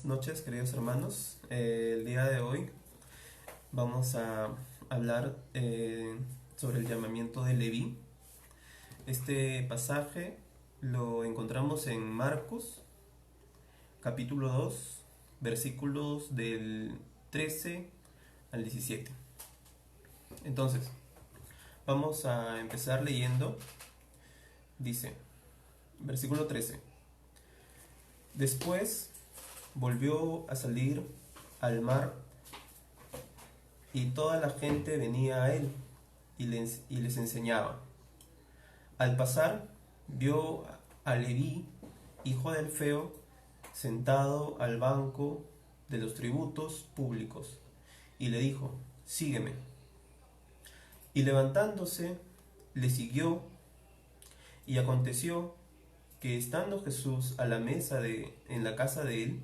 noches, queridos hermanos. El día de hoy vamos a hablar sobre el llamamiento de Leví. Este pasaje lo encontramos en Marcos, capítulo 2, versículos del 13 al 17. Entonces, vamos a empezar leyendo. Dice, versículo 13. Después volvió a salir al mar y toda la gente venía a él y les enseñaba. Al pasar, vio a Leví, hijo de Alfeo, sentado al banco de los tributos públicos, y le dijo: sígueme. Y levantándose, le siguió, y aconteció que estando Jesús a la mesa en la casa de él,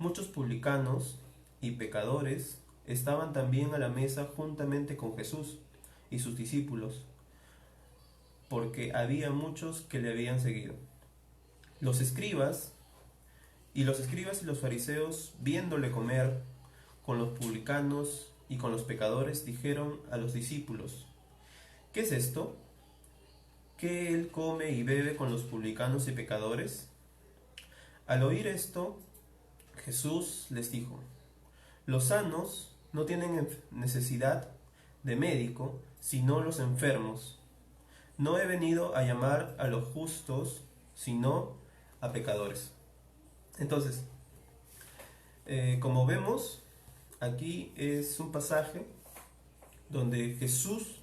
muchos publicanos y pecadores estaban también a la mesa juntamente con Jesús y sus discípulos, porque había muchos que le habían seguido. Los escribas y los fariseos, viéndole comer con los publicanos y con los pecadores, dijeron a los discípulos: ¿qué es esto? ¿Que él come y bebe con los publicanos y pecadores? Al oír esto, Jesús les dijo: los sanos no tienen necesidad de médico, sino los enfermos. No he venido a llamar a los justos, sino a pecadores. Entonces, como vemos, aquí es un pasaje donde Jesús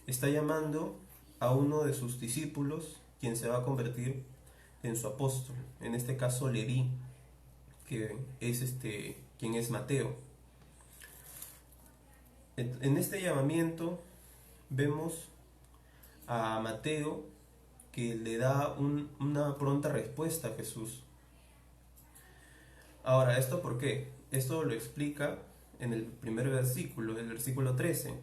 está llamando a uno de sus discípulos, quien se va a convertir en su apóstol, en este caso Leví, que es quien es Mateo. En este llamamiento vemos a Mateo que le da una pronta respuesta a Jesús. Ahora, ¿esto por qué? Esto lo explica en el primer versículo, el versículo 13,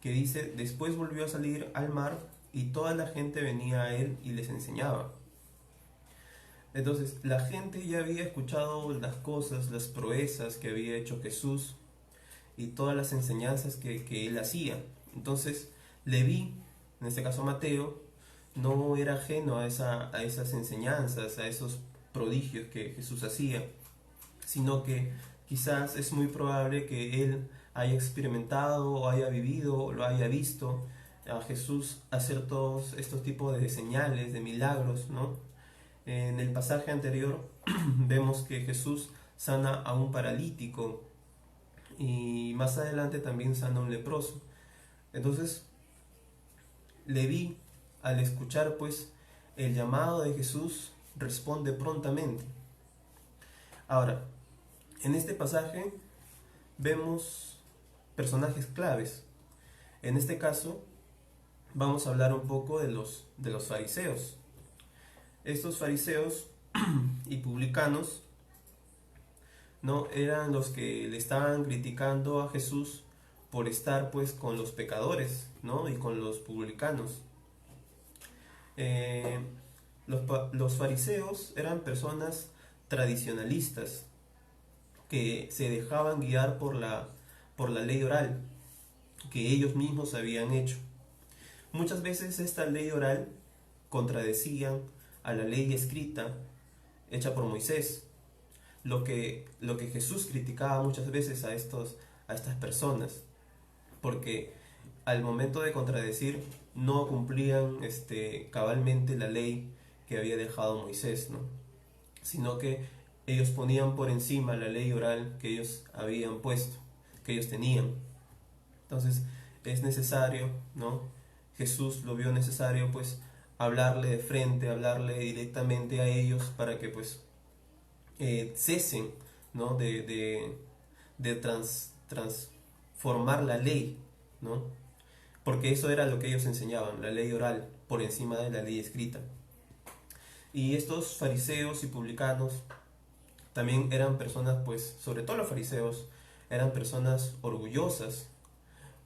que dice: después volvió a salir al mar y toda la gente venía a él y les enseñaba. Entonces, la gente ya había escuchado las cosas, las proezas que había hecho Jesús y todas las enseñanzas que él hacía. Entonces, Leví, en este caso Mateo, no era ajeno a esas enseñanzas, a esos prodigios que Jesús hacía, sino que quizás es muy probable que él haya experimentado o haya vivido o lo haya visto a Jesús hacer todos estos tipos de señales, de milagros, ¿no? En el pasaje anterior vemos que Jesús sana a un paralítico y más adelante también sana a un leproso. Entonces, Leví, al escuchar pues el llamado de Jesús, responde prontamente. Ahora, en este pasaje vemos personajes claves. En este caso, vamos a hablar un poco de los fariseos. Estos fariseos y publicanos, ¿no?, eran los que le estaban criticando a Jesús por estar pues con los pecadores, ¿no?, y con los publicanos. Los fariseos eran personas tradicionalistas que se dejaban guiar por la ley oral que ellos mismos habían hecho. Muchas veces esta ley oral contradecían a la ley escrita hecha por Moisés, lo que Jesús criticaba muchas veces a estas personas, porque al momento de contradecir no cumplían cabalmente la ley que había dejado Moisés, ¿no?, sino que ellos ponían por encima la ley oral que ellos habían puesto, que ellos tenían. Entonces es necesario, ¿no?, Jesús lo vio necesario pues hablarle de frente, hablarle directamente a ellos para que pues cesen, ¿no?, de transformar la ley, ¿no?, porque eso era lo que ellos enseñaban, la ley oral por encima de la ley escrita. Y estos fariseos y publicanos también eran personas, pues, sobre todo los fariseos, eran personas orgullosas,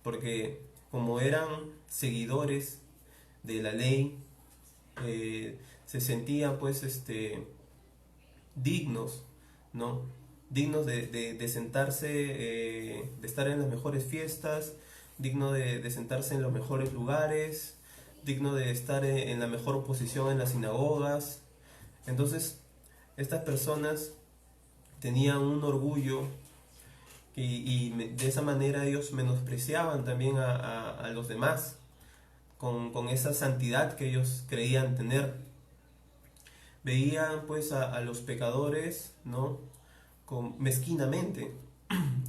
porque como eran seguidores de la ley, se sentían pues dignos ¿no? Dignos de sentarse, de estar en las mejores fiestas, digno de sentarse en los mejores lugares, digno de estar en la mejor posición en las sinagogas. Entonces, estas personas tenían un orgullo de esa manera ellos menospreciaban también a los demás con esa santidad que ellos creían tener. Veían pues a los pecadores, ¿no? Mezquinamente,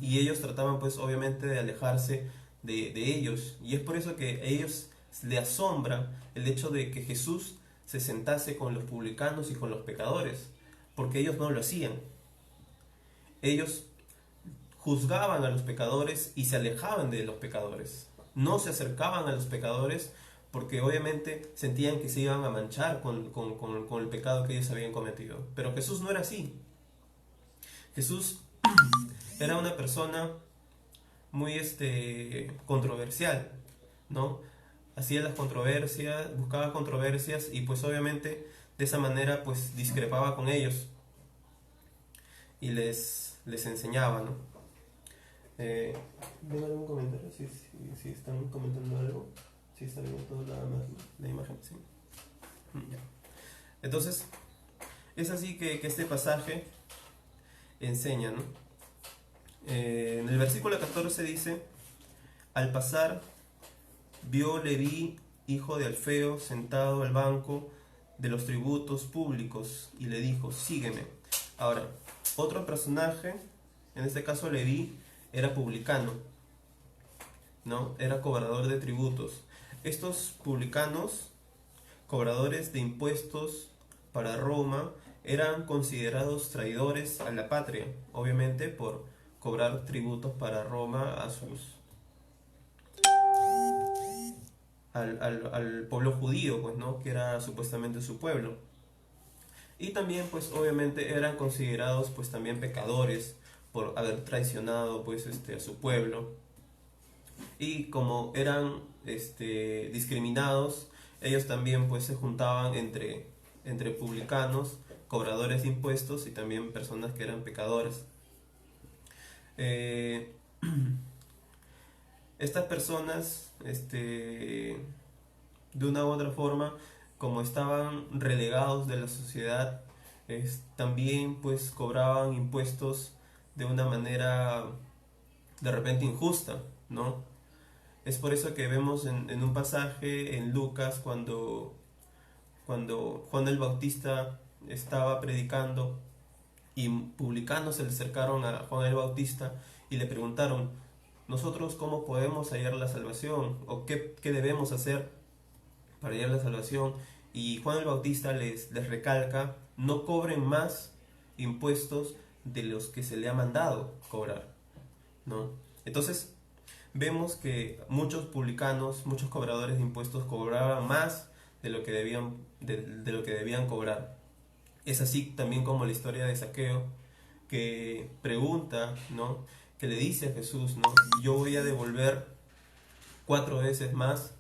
y ellos trataban pues obviamente de alejarse de ellos, y es por eso que a ellos les asombra el hecho de que Jesús se sentase con los publicanos y con los pecadores, porque ellos no lo hacían. Ellos juzgaban a los pecadores y se alejaban de los pecadores. No se acercaban a los pecadores porque obviamente sentían que se iban a manchar con el pecado que ellos habían cometido. Pero Jesús no era así. Jesús era una persona muy controversial, ¿no? Hacía las controversias, buscaba controversias y pues obviamente de esa manera pues discrepaba con ellos y les enseñaba, ¿no? ¿Ven algún comentario? Si están comentando algo, si está viendo toda la imagen, sí. Ya. Entonces, es así que este pasaje enseña, ¿no? En el versículo 14 dice: al pasar, vio Leví, hijo de Alfeo, sentado al banco de los tributos públicos, y le dijo: sígueme. Ahora, otro personaje, en este caso Leví, era publicano, ¿no? Era cobrador de tributos. Estos publicanos, cobradores de impuestos para Roma, eran considerados traidores a la patria, obviamente por cobrar tributos para Roma al pueblo judío, pues, ¿no? Que era supuestamente su pueblo. Y también, pues, obviamente eran considerados, pues, también pecadores por haber traicionado, pues, a su pueblo. Y como eran discriminados, ellos también, pues, se juntaban entre publicanos, cobradores de impuestos y también personas que eran pecadores. Estas personas, de una u otra forma, como estaban relegados de la sociedad, también pues cobraban impuestos de una manera de repente injusta, ¿no? Es por eso que vemos en un pasaje en Lucas cuando Juan el Bautista estaba predicando y publicanos se le acercaron a Juan el Bautista y le preguntaron: ¿nosotros cómo podemos hallar la salvación? ¿O qué debemos hacer para hallar la salvación? Y Juan el Bautista les recalca: no cobren más impuestos de los que se le ha mandado cobrar, ¿no? Entonces vemos que muchos publicanos, muchos cobradores de impuestos cobraban más de lo que debían cobrar. Es así también como la historia de Zaqueo, que pregunta, ¿no? Que le dice a Jesús, ¿no? Yo voy a devolver 4 veces más,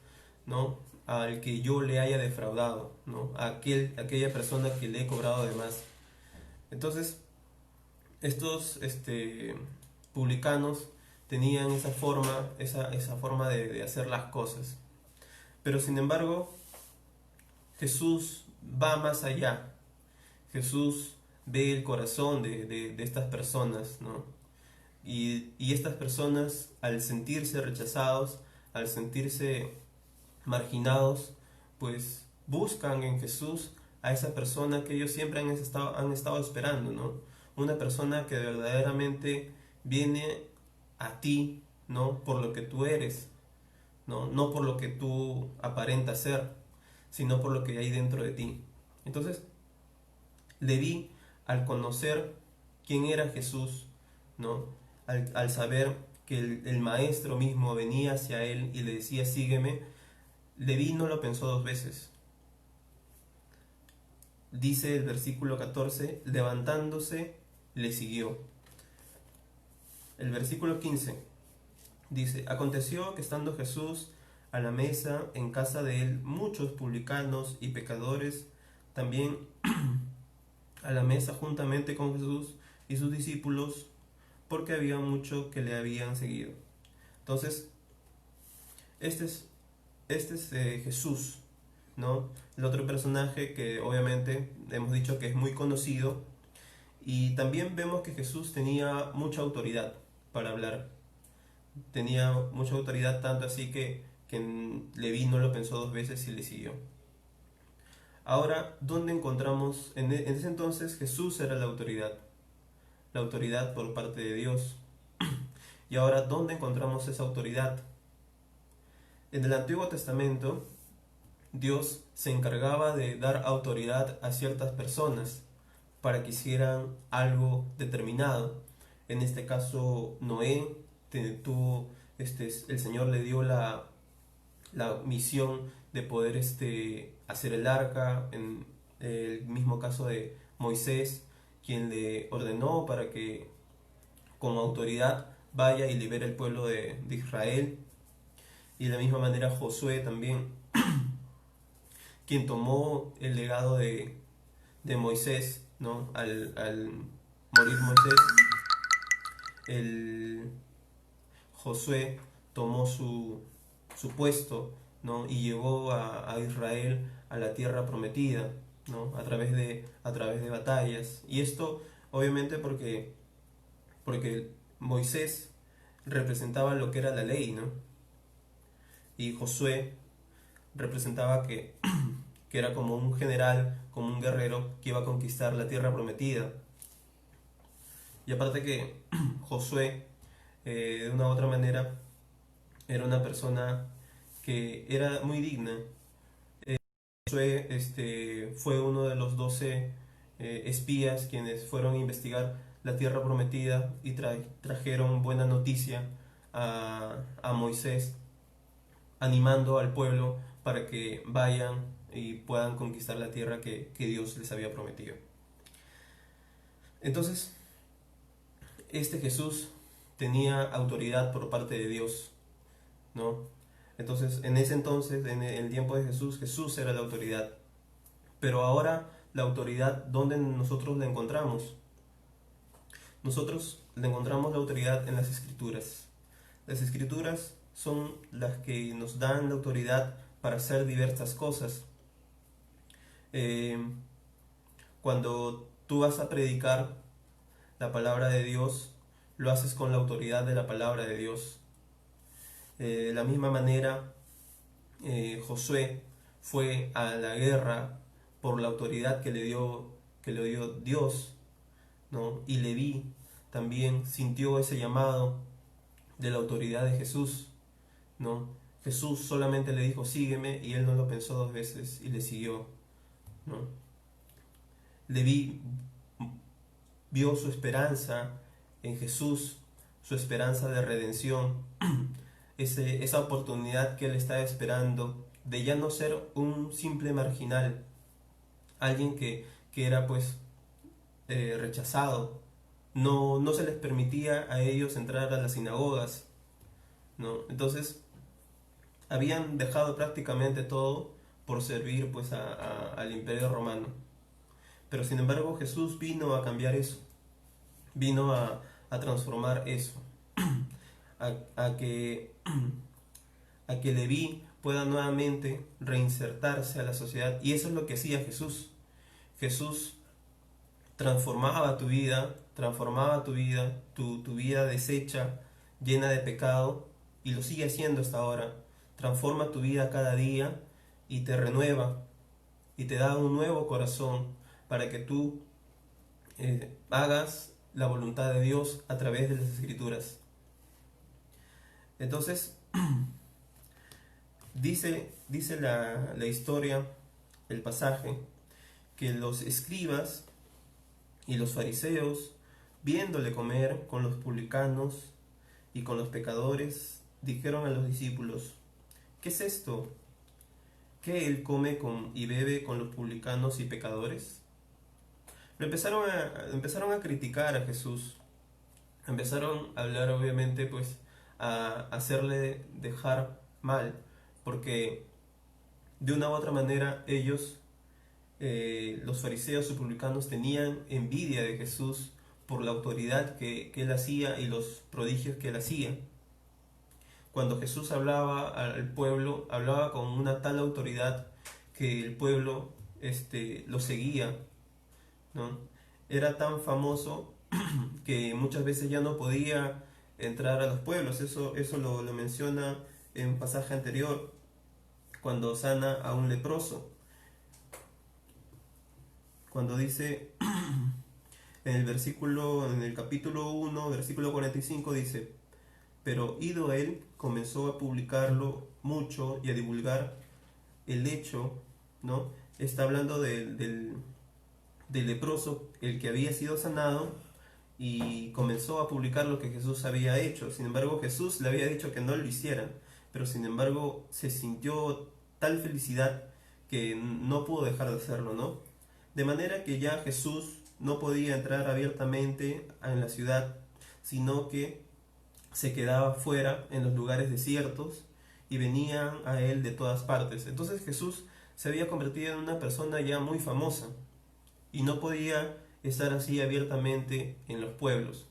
¿no? Al que yo le haya defraudado, ¿no? A aquella persona que le he cobrado de más. Entonces, estos publicanos tenían esa forma de hacer las cosas. Pero sin embargo, Jesús va más allá. Jesús ve el corazón de estas personas, ¿no? Y estas personas, al sentirse rechazados, al sentirse marginados, pues buscan en Jesús a esa persona que ellos siempre han estado esperando, ¿no? Una persona que verdaderamente viene a ti, ¿no? Por lo que tú eres, ¿no? No por lo que tú aparentas ser, sino por lo que hay dentro de ti. Entonces, Leví, al conocer quién era Jesús, ¿no? Al saber que el maestro mismo venía hacia él y le decía: sígueme, Leví no lo pensó 2 veces. Dice el versículo 14: levantándose, le siguió. El versículo 15 dice: aconteció que estando Jesús a la mesa en casa de él, muchos publicanos y pecadores también a la mesa juntamente con Jesús y sus discípulos, porque había mucho que le habían seguido. Entonces, este es, Jesús, ¿no? El otro personaje que obviamente hemos dicho que es muy conocido, y también vemos que Jesús tenía mucha autoridad para hablar. Tenía mucha autoridad, tanto así que Leví no lo pensó dos veces y le siguió. Ahora, ¿dónde encontramos? En ese entonces Jesús era la autoridad por parte de Dios. Y ahora, ¿dónde encontramos esa autoridad? En el Antiguo Testamento, Dios se encargaba de dar autoridad a ciertas personas para que hicieran algo determinado. En este caso, Noé tuvo, el Señor le dio la misión de poder hacer el arca. En el mismo caso de Moisés, quien le ordenó para que con autoridad vaya y libere el pueblo de Israel. Y de la misma manera Josué también, quien tomó el legado de Moisés, ¿no? Al morir Moisés, el Josué tomó su puesto, ¿no? Y llevó a Israel a la tierra prometida, ¿no? A través de batallas. Y esto obviamente porque Moisés representaba lo que era la ley, ¿no? Y Josué representaba que era como un general, como un guerrero que iba a conquistar la tierra prometida. Y aparte que Josué, de una u otra manera, era una persona que era muy digna. Josué fue uno de los 12 espías quienes fueron a investigar la tierra prometida y trajeron buena noticia a Moisés, animando al pueblo para que vayan y puedan conquistar la tierra que Dios les había prometido. Entonces, Jesús tenía autoridad por parte de Dios, ¿no? Entonces, en ese entonces, en el tiempo de Jesús, Jesús era la autoridad. Pero ahora, la autoridad, ¿dónde nosotros la encontramos? Nosotros le encontramos la autoridad en las Escrituras. Las Escrituras son las que nos dan la autoridad para hacer diversas cosas. Eh, Cuando tú vas a predicar la palabra de Dios, lo haces con la autoridad de la palabra de Dios. De la misma manera, Josué fue a la guerra por la autoridad que le dio Dios, ¿no? Y Leví también sintió ese llamado de la autoridad de Jesús, ¿no? Jesús solamente le dijo sígueme y él no lo pensó dos veces y le siguió, ¿no? Leví vio su esperanza en Jesús, su esperanza de redención, esa oportunidad que él estaba esperando de ya no ser un simple marginal, alguien que era pues rechazado. No se les permitía a ellos entrar a las sinagogas, ¿no? Entonces habían dejado prácticamente todo por servir pues al Imperio Romano. Pero sin embargo Jesús vino a cambiar eso, vino a transformar eso, a que Leví pueda nuevamente reinsertarse a la sociedad. Y eso es lo que hacía Jesús. Jesús transformaba tu vida deshecha, llena de pecado, y lo sigue haciendo hasta ahora. Transforma tu vida cada día y te renueva y te da un nuevo corazón para que tú hagas la voluntad de Dios a través de las Escrituras. Entonces, dice la historia, el pasaje, que los escribas y los fariseos, viéndole comer con los publicanos y con los pecadores, dijeron a los discípulos: ¿qué es esto? ¿Que él come y bebe con los publicanos y pecadores? Empezaron a criticar a Jesús, empezaron a hablar obviamente pues a hacerle dejar mal, porque de una u otra manera ellos, los fariseos y publicanos, tenían envidia de Jesús por la autoridad que él hacía y los prodigios que él hacía. Cuando Jesús hablaba al pueblo, hablaba con una tal autoridad que el pueblo lo seguía, ¿no? Era tan famoso que muchas veces ya no podía entrar a los pueblos. Eso lo menciona en un pasaje anterior, cuando sana a un leproso. Cuando dice en el capítulo 1, versículo 45, dice: pero ido él, comenzó a publicarlo mucho y a divulgar el hecho, ¿no? Está hablando del leproso, el que había sido sanado, y comenzó a publicar lo que Jesús había hecho. Sin embargo, Jesús le había dicho que no lo hiciera, pero sin embargo se sintió tal felicidad que no pudo dejar de hacerlo, ¿no? De manera que ya Jesús no podía entrar abiertamente en la ciudad, sino que se quedaba fuera en los lugares desiertos y venían a él de todas partes. Entonces Jesús se había convertido en una persona ya muy famosa y no podía estar así abiertamente en los pueblos.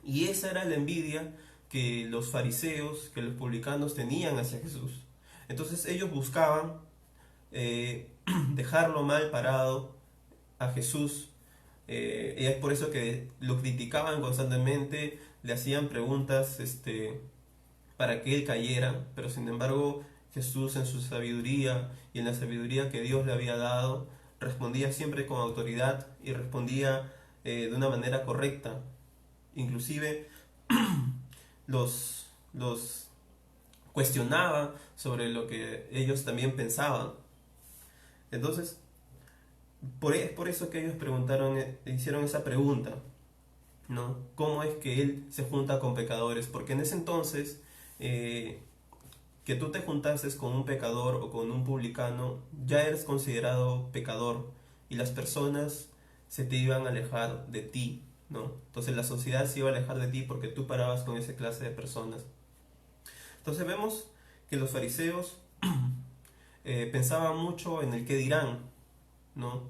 Y esa era la envidia que los fariseos, que los publicanos tenían hacia Jesús. Entonces ellos buscaban dejarlo mal parado a Jesús. Y es por eso que lo criticaban constantemente, le hacían preguntas para que él cayera, pero sin embargo Jesús, en su sabiduría y en la sabiduría que Dios le había dado, respondía siempre con autoridad y respondía de una manera correcta. Inclusive los cuestionaba sobre lo que ellos también pensaban. Entonces, por eso que ellos hicieron esa pregunta, ¿no? ¿Cómo es que él se junta con pecadores? Porque en ese entonces, que tú te juntases con un pecador o con un publicano, ya eres considerado pecador y las personas se te iban a alejar de ti, ¿no? Entonces la sociedad se iba a alejar de ti porque tú parabas con esa clase de personas. Entonces vemos que los fariseos pensaban mucho en el qué dirán, ¿no?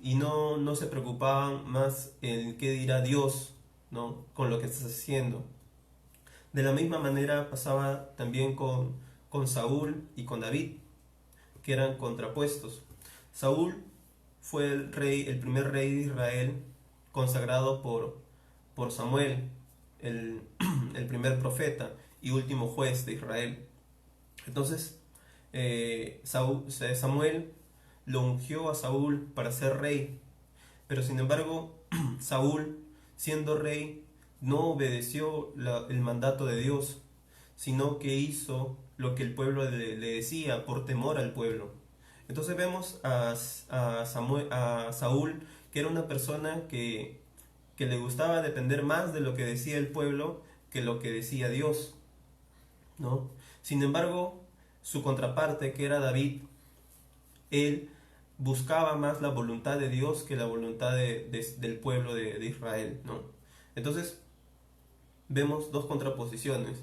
Y no se preocupaban más en qué dirá Dios, ¿no? Con lo que estás haciendo. De la misma manera pasaba también con Saúl y con David, que eran contrapuestos. Saúl fue el primer rey de Israel consagrado por Samuel, el primer profeta y último juez de Israel. Entonces, Samuel lo ungió a Saúl para ser rey, pero sin embargo, Saúl, siendo rey, no obedeció el mandato de Dios, sino que hizo lo que el pueblo le decía por temor al pueblo. Entonces vemos a Saúl, que era una persona que le gustaba depender más de lo que decía el pueblo que lo que decía Dios, ¿no? Sin embargo, su contraparte, que era David, él buscaba más la voluntad de Dios que la voluntad del pueblo de Israel, ¿no? Entonces, vemos dos contraposiciones.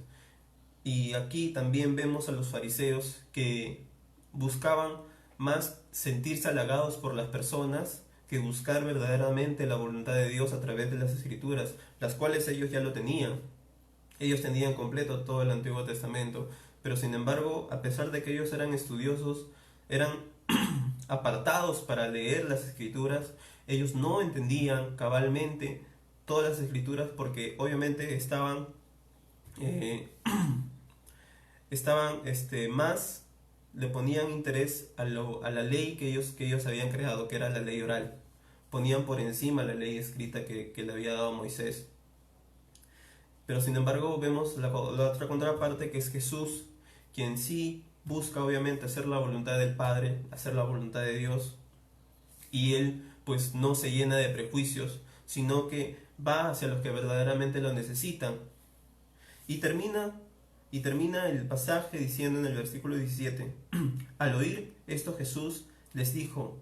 Y aquí también vemos a los fariseos que buscaban más sentirse halagados por las personas que buscar verdaderamente la voluntad de Dios a través de las Escrituras, las cuales ellos ya lo tenían. Ellos tenían completo todo el Antiguo Testamento, pero sin embargo, a pesar de que ellos eran estudiosos, eran apartados para leer las Escrituras, ellos no entendían cabalmente todas las Escrituras porque obviamente estaban más le ponían interés a la ley que ellos habían creado, que era la ley oral. Ponían por encima la ley escrita que le había dado Moisés. Pero sin embargo vemos la otra contraparte, que es Jesús, quien sí busca obviamente hacer la voluntad del Padre, hacer la voluntad de Dios, y él pues no se llena de prejuicios, sino que va hacia los que verdaderamente lo necesitan. Y termina el pasaje diciendo en el versículo 17: al oír esto Jesús les dijo: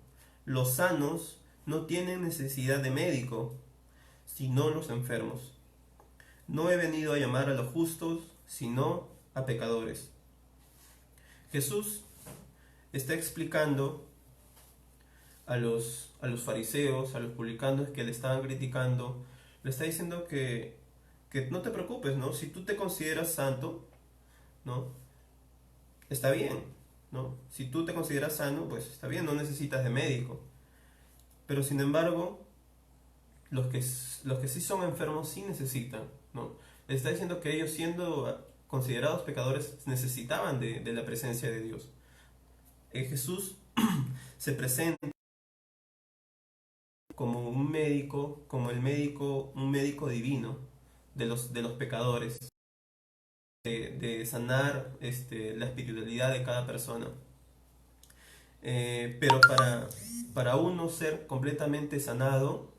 los sanos no tienen necesidad de médico, sino los enfermos. No he venido a llamar a los justos, sino a pecadores. Jesús está explicando a los fariseos, a los publicanos que le estaban criticando, Le está diciendo que no te preocupes, ¿no? Si tú te consideras santo, ¿no? Está bien, ¿no? Si tú te consideras sano, pues está bien, no necesitas de médico. Pero sin embargo, los que sí son enfermos sí necesitan, ¿no? Le está diciendo que ellos, siendo considerados pecadores, necesitaban de la presencia de Dios. Jesús se presenta como un médico, como un médico divino de los pecadores, de sanar la espiritualidad de cada persona. Pero para uno ser completamente sanado,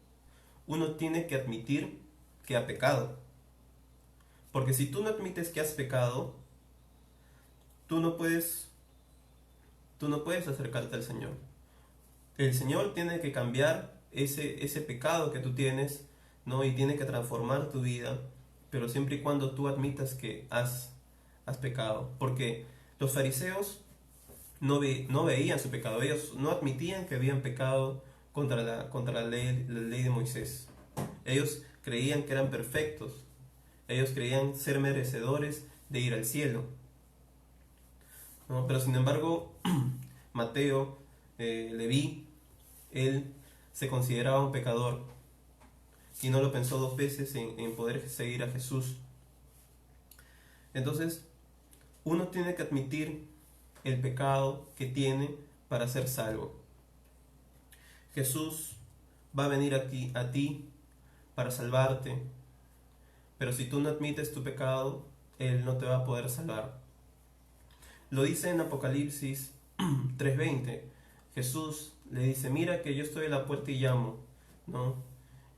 uno tiene que admitir que ha pecado. Porque si tú no admites que has pecado, tú no puedes, tú no puedes acercarte al Señor. El Señor tiene que cambiar ese pecado que tú tienes, ¿no? Y tiene que transformar tu vida, pero siempre y cuando tú admitas que has pecado. Porque los fariseos no veían su pecado, ellos no admitían que habían pecado contra la ley de Moisés. Ellos creían que eran perfectos, ellos creían ser merecedores de ir al cielo, ¿no? Pero sin embargo, Mateo, Leví, él se consideraba un pecador y no lo pensó dos veces en poder seguir a Jesús. Entonces, uno tiene que admitir el pecado que tiene para ser salvo. Jesús va a venir a ti para salvarte, pero si tú no admites tu pecado, Él no te va a poder salvar. Lo dice en Apocalipsis 3:20. Jesús le dice: mira que yo estoy a la puerta y llamo, ¿no?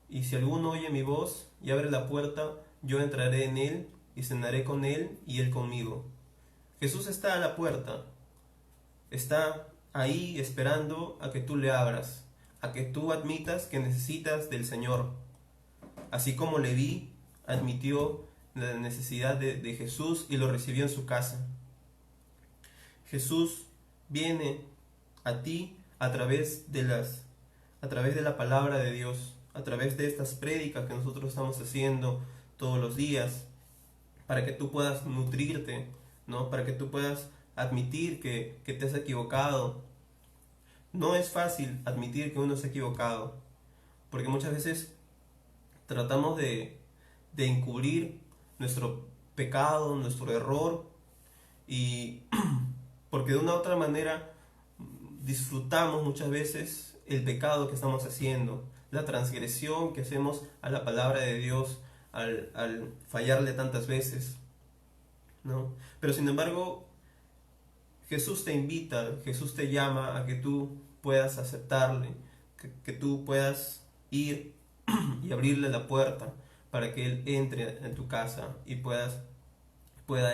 Y si alguno oye mi voz y abre la puerta, yo entraré en él y cenaré con él y él conmigo. Jesús está a la puerta, está ahí esperando a que tú le abras, a que tú admitas que necesitas del Señor. Así como Leví admitió la necesidad de Jesús y lo recibió en su casa. Jesús viene a ti a través de la palabra de Dios, a través de estas prédicas que nosotros estamos haciendo todos los días, para que tú puedas nutrirte, ¿no? Para que tú puedas admitir que te has equivocado. No es fácil admitir que uno se ha equivocado, porque muchas veces tratamos de encubrir nuestro pecado, nuestro error, y porque de una u otra manera disfrutamos muchas veces el pecado que estamos haciendo, la transgresión que hacemos a la palabra de Dios al fallarle tantas veces, ¿no? Pero sin embargo, Jesús te invita, Jesús te llama a que tú puedas aceptarle, que tú puedas ir y abrirle la puerta para que Él entre en tu casa y pueda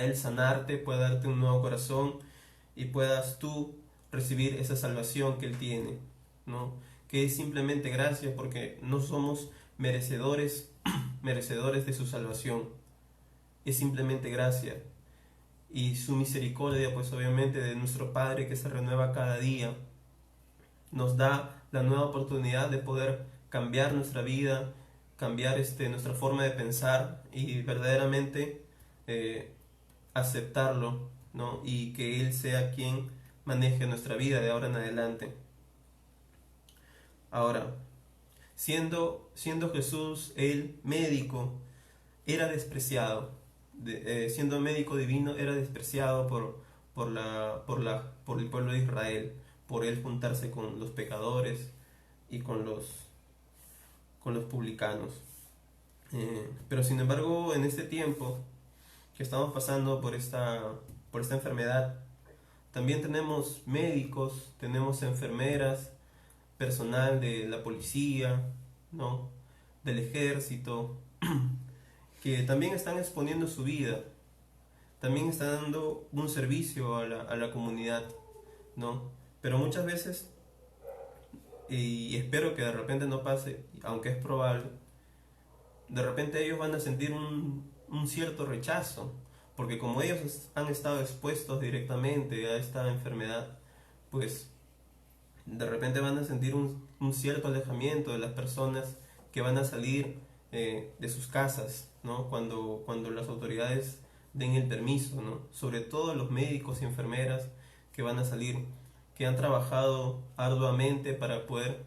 Él sanarte, pueda darte un nuevo corazón y puedas tú recibir esa salvación que Él tiene, ¿no? Que es simplemente gracia, porque no somos merecedores de su salvación. Es simplemente gracia. Y su misericordia, pues obviamente de nuestro Padre que se renueva cada día, nos da la nueva oportunidad de poder cambiar nuestra vida, cambiar nuestra forma de pensar y verdaderamente aceptarlo, ¿no? Y que Él sea quien maneje nuestra vida de ahora en adelante. Ahora, siendo Jesús el médico, era despreciado. Siendo médico divino, era despreciado por el pueblo de Israel, por él juntarse con los pecadores y con los publicanos. Pero sin embargo, en este tiempo que estamos pasando por esta enfermedad, también tenemos médicos, tenemos enfermeras, personal de la policía, ¿no? Del ejército, que también están exponiendo su vida, también están dando un servicio a la comunidad, ¿no? Pero muchas veces, y espero que de repente no pase, aunque es probable, de repente ellos van a sentir un cierto rechazo, porque como ellos han estado expuestos directamente a esta enfermedad, pues de repente van a sentir un cierto alejamiento de las personas que van a salir de sus casas, ¿no? Cuando las autoridades den el permiso, ¿no? Sobre todo los médicos y enfermeras que van a salir, que han trabajado arduamente para poder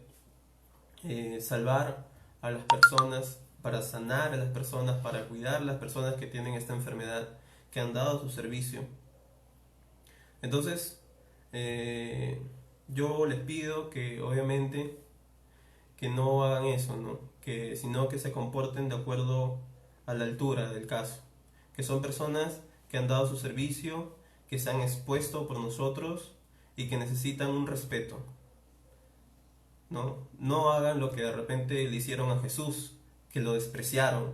salvar a las personas, para sanar a las personas, para cuidar a las personas que tienen esta enfermedad, que han dado su servicio. Entonces, yo les pido que obviamente que no hagan eso, ¿no? Sino que se comporten de acuerdo a la altura del caso, que son personas que han dado su servicio, que se han expuesto por nosotros y que necesitan un respeto, ¿no? No hagan lo que de repente le hicieron a Jesús, que lo despreciaron,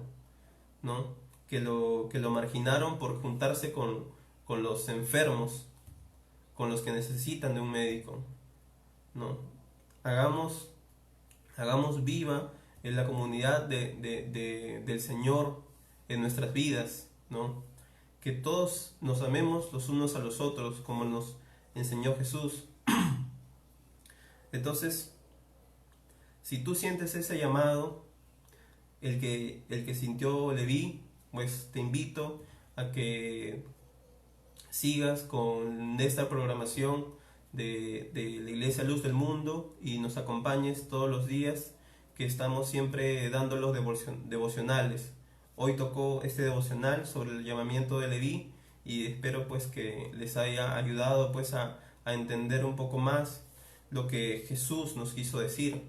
¿no? Que lo marginaron por juntarse con los enfermos, con los que necesitan de un médico, ¿no? Hagamos, hagamos viva en la comunidad del Señor en nuestras vidas, ¿no? Que todos nos amemos los unos a los otros como nos enseñó Jesús. Entonces, si tú sientes ese llamado, el que sintió Leví, pues te invito a que sigas con esta programación de la Iglesia Luz del Mundo y nos acompañes todos los días, que estamos siempre dando los devocionales. Hoy tocó este devocional sobre el llamamiento de Leví y espero pues que les haya ayudado pues a entender un poco más lo que Jesús nos quiso decir,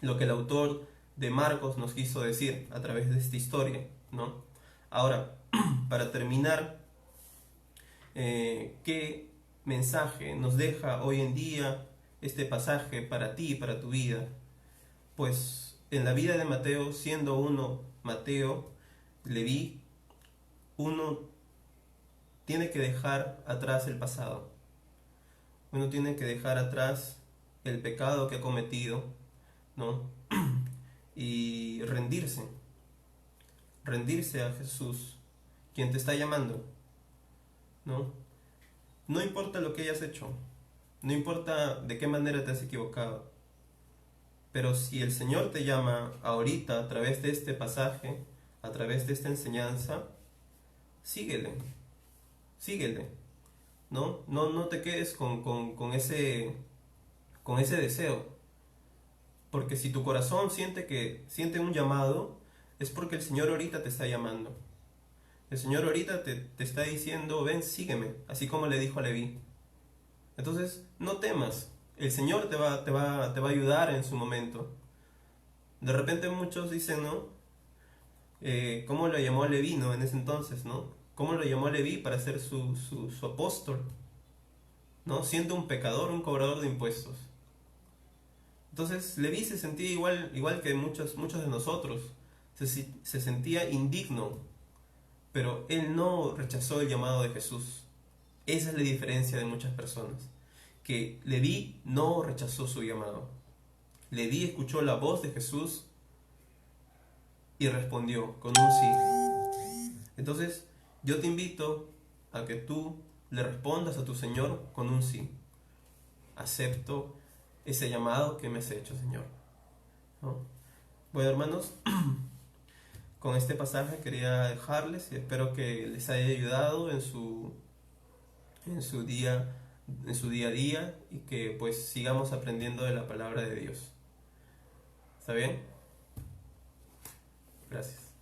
lo que el autor de Marcos nos quiso decir a través de esta historia, ¿no? Ahora, para terminar, ¿qué mensaje nos deja hoy en día este pasaje para ti y para tu vida? Pues en la vida de Mateo, siendo uno Mateo, Leví, uno tiene que dejar atrás el pasado. Uno tiene que dejar atrás el pecado que ha cometido, ¿no? Y rendirse a Jesús, quien te está llamando, ¿no? No importa lo que hayas hecho, no importa de qué manera te has equivocado, pero si el Señor te llama ahorita a través de este pasaje, a través de esta enseñanza, síguele, síguele, ¿no? No te quedes con ese deseo, porque si tu corazón siente un llamado, es porque el Señor ahorita te está llamando. El Señor ahorita te está diciendo, ven, sígueme, así como le dijo a Leví. Entonces, no temas, el Señor te va a ayudar en su momento. De repente muchos dicen, ¿no? ¿Cómo lo llamó a Leví, ¿no? En ese entonces, ¿no? ¿Cómo lo llamó a Leví para ser su apóstol? ¿No? Siendo un pecador, un cobrador de impuestos. Entonces, Leví se sentía igual que muchos de nosotros. Se sentía indigno, pero él no rechazó el llamado de Jesús. Esa es la diferencia de muchas personas, que Leví no rechazó su llamado. Leví escuchó la voz de Jesús y respondió con un sí. Entonces, yo te invito a que tú le respondas a tu Señor con un sí. Acepto ese llamado que me has hecho, Señor, ¿no? Bueno, hermanos, con este pasaje quería dejarles y espero que les haya ayudado en su día a día y que pues sigamos aprendiendo de la palabra de Dios. ¿Está bien? Gracias.